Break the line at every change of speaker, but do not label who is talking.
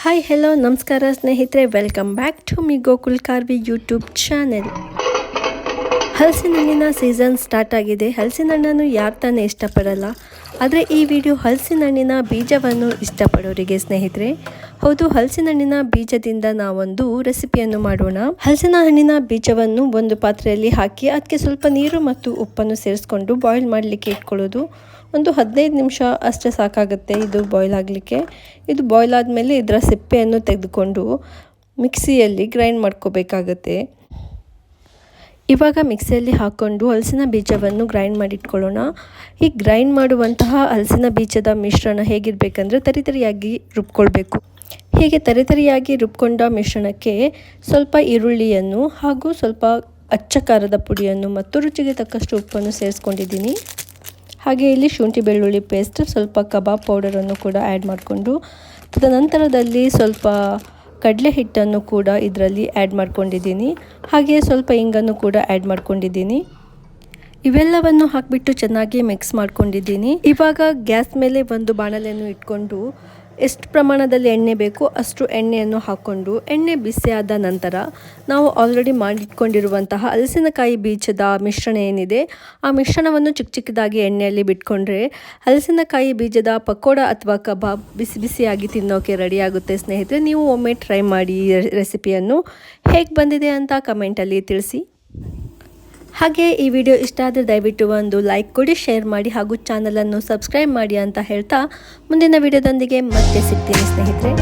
Hi hello ನಮಸ್ಕಾರ ಸ್ನೇಹಿತರೆ, welcome back to my Gokul Karvi YouTube channel. ಹಲಸಿನ ಹಣ್ಣಿನ ಸೀಸನ್ ಸ್ಟಾರ್ಟ್ ಆಗಿದೆ. ಹಲಸಿನ ಹಣ್ಣನ್ನು ಯಾರು ತಾನೇ ಇಷ್ಟಪಡಲ್ಲ. ಆದರೆ ಈ ವಿಡಿಯೋ ಹಲಸಿನ ಹಣ್ಣಿನ ಬೀಜವನ್ನು ಇಷ್ಟಪಡೋರಿಗೆ ಸ್ನೇಹಿತರೆ. ಹೌದು, ಹಲಸಿನ ಹಣ್ಣಿನ ಬೀಜದಿಂದ ನಾವೊಂದು ರೆಸಿಪಿಯನ್ನು ಮಾಡೋಣ. ಹಲಸಿನ ಹಣ್ಣಿನ ಬೀಜವನ್ನು ಒಂದು ಪಾತ್ರೆಯಲ್ಲಿ ಹಾಕಿ ಅದಕ್ಕೆ ಸ್ವಲ್ಪ ನೀರು ಮತ್ತು ಉಪ್ಪನ್ನು ಸೇರಿಸ್ಕೊಂಡು ಬಾಯ್ಲ್ ಮಾಡಲಿಕ್ಕೆ ಇಟ್ಕೊಳ್ಳೋದು. ಒಂದು 15 ನಿಮಿಷ ಅಷ್ಟೇ ಸಾಕಾಗುತ್ತೆ ಇದು ಬಾಯ್ಲ್ ಆಗಲಿಕ್ಕೆ. ಇದು ಬಾಯ್ಲ್ ಆದಮೇಲೆ ಇದರ ಸಿಪ್ಪೆಯನ್ನು ತೆಗೆದುಕೊಂಡು ಮಿಕ್ಸಿಯಲ್ಲಿ ಗ್ರೈಂಡ್ ಮಾಡ್ಕೋಬೇಕಾಗತ್ತೆ. ಇವಾಗ ಮಿಕ್ಸಿಯಲ್ಲಿ ಹಾಕ್ಕೊಂಡು ಹಲಸಿನ ಬೀಜವನ್ನು ಗ್ರೈಂಡ್ ಮಾಡಿಟ್ಕೊಳ್ಳೋಣ. ಈ ಗ್ರೈಂಡ್ ಮಾಡುವಂತಹ ಹಲಸಿನ ಬೀಜದ ಮಿಶ್ರಣ ಹೇಗಿರಬೇಕಂದ್ರೆ ತರಿತರಿಯಾಗಿ ರುಬ್ಕೊಳ್ಬೇಕು. ಹೀಗೆ ತರಿತರಿಯಾಗಿ ರುಬ್ಕೊಂಡ ಮಿಶ್ರಣಕ್ಕೆ ಸ್ವಲ್ಪ ಈರುಳ್ಳಿಯನ್ನು ಹಾಗೂ ಸ್ವಲ್ಪ ಅಚ್ಚ ಖಾರದ ಪುಡಿಯನ್ನು ಮತ್ತು ರುಚಿಗೆ ತಕ್ಕಷ್ಟು ಉಪ್ಪನ್ನು ಸೇರಿಸ್ಕೊಂಡಿದ್ದೀನಿ. ಹಾಗೆ ಇಲ್ಲಿ ಶುಂಠಿ ಬೆಳ್ಳುಳ್ಳಿ ಪೇಸ್ಟ್, ಸ್ವಲ್ಪ ಕಬಾಬ್ ಪೌಡರನ್ನು ಕೂಡ ಆ್ಯಡ್ ಮಾಡಿಕೊಂಡು ತದನಂತರದಲ್ಲಿ ಸ್ವಲ್ಪ ಕಡಲೆ ಹಿಟ್ಟನ್ನು ಕೂಡ ಇದರಲ್ಲಿ ಆ್ಯಡ್ ಮಾಡ್ಕೊಂಡಿದ್ದೀನಿ. ಹಾಗೆ ಸ್ವಲ್ಪ ಇಂಗನ್ನು ಕೂಡ ಆ್ಯಡ್ ಮಾಡ್ಕೊಂಡಿದ್ದೀನಿ. ಇವೆಲ್ಲವನ್ನು ಹಾಕಿಬಿಟ್ಟು ಚೆನ್ನಾಗಿ ಮಿಕ್ಸ್ ಮಾಡ್ಕೊಂಡಿದ್ದೀನಿ. ಇವಾಗ ಗ್ಯಾಸ್ ಮೇಲೆ ಒಂದು ಬಾಣಲೆಯನ್ನು ಇಟ್ಕೊಂಡು ಎಷ್ಟು ಪ್ರಮಾಣದಲ್ಲಿ ಎಣ್ಣೆ ಬೇಕು ಅಷ್ಟು ಎಣ್ಣೆಯನ್ನು ಹಾಕ್ಕೊಂಡು ಎಣ್ಣೆ ಬಿಸಿಯಾದ ನಂತರ ನಾವು ಆಲ್ರೆಡಿ ಮಾಡಿಟ್ಕೊಂಡಿರುವಂತಹ ಹಲಸಿನಕಾಯಿ ಬೀಜದ ಮಿಶ್ರಣ ಏನಿದೆ ಆ ಮಿಶ್ರಣವನ್ನು ಚಿಕ್ಕ ಚಿಕ್ಕದಾಗಿ ಎಣ್ಣೆಯಲ್ಲಿ ಬಿಟ್ಕೊಂಡ್ರೆ ಹಲಸಿನಕಾಯಿ ಬೀಜದ ಪಕೋಡ ಅಥವಾ ಕಬಾಬ್ ಬಿಸಿ ಬಿಸಿಯಾಗಿ ತಿನ್ನೋಕೆ ರೆಡಿ ಆಗುತ್ತೆ ಸ್ನೇಹಿತರೆ. ನೀವು ಒಮ್ಮೆ ಟ್ರೈ ಮಾಡಿ ಈ ರೆಸಿಪಿಯನ್ನು. ಹೇಗೆ ಬಂದಿದೆ ಅಂತ ಕಮೆಂಟಲ್ಲಿ ತಿಳಿಸಿ. ಹಾಗೆ ಈ ವಿಡಿಯೋ ಇಷ್ಟ ಆದರೆ ದಯವಿಟ್ಟು ಒಂದು ಲೈಕ್ ಕೊಡಿ, ಶೇರ್ ಮಾಡಿ ಹಾಗೂ ಚಾನಲನ್ನು ಸಬ್ಸ್ಕ್ರೈಬ್ ಮಾಡಿ ಅಂತ ಹೇಳ್ತಾ ಮುಂದಿನ ವಿಡಿಯೋದೊಂದಿಗೆ ಮತ್ತೆ ಸಿಗ್ತೀನಿ ಸ್ನೇಹಿತರೆ.